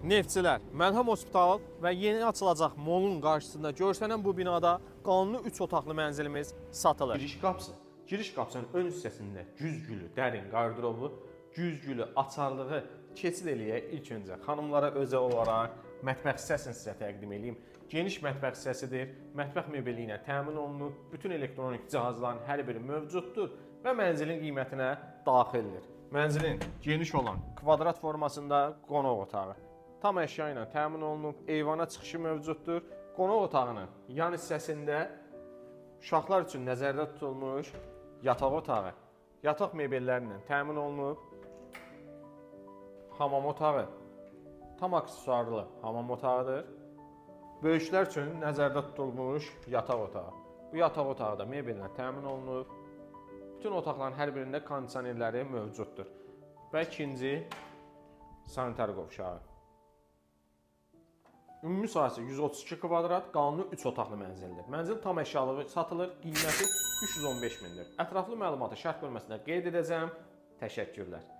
Neftçilər, Məlhəm Hospital və yeni açılacaq molun qarşısında görsənən bu binada qanuni 3 otaqlı mənzilimiz satılır. Giriş qapısının ön hissəsində güzgülü, dərin qardırobu, güzgülü açarlığı keçid eləyək. İlk öncə xanımlara özəl olaraq mətbəx hissəsini sizə təqdim edeyim. Geniş mətbəx hissəsidir. Mətbəx mebeli ilə təmin olunub, bütün elektronik cihazların hər biri mövcuddur və mənzilin qiymətinə daxildir. Mənzilin geniş olan kvadrat formasında qonaq otağı tam əşya ilə təmin olunub, eyvana çıxışı mövcuddur. Qonaq otağının yan hissəsində uşaqlar üçün nəzərdə tutulmuş yataq otağı, yataq mebelləri ilə təmin olunub. Hamam otağı tam aksesuarlı hamam otağıdır. Böyüklər üçün nəzərdə tutulmuş yataq otağı. Bu yataq otağı da mebellə təmin olunub. Bütün otaqların hər birində kondisionerləri mövcuddur. Və ikinci sanitar qovşağı. Ümumi sahəsi 132 kvadrat, qanuni 3 otaqlı mənzildir. Mənzil tam əşyalığı satılır, qiyməti 315 mindir. Ətraflı məlumatı şərh bölməsində qeyd edəcəm. Təşəkkürlər.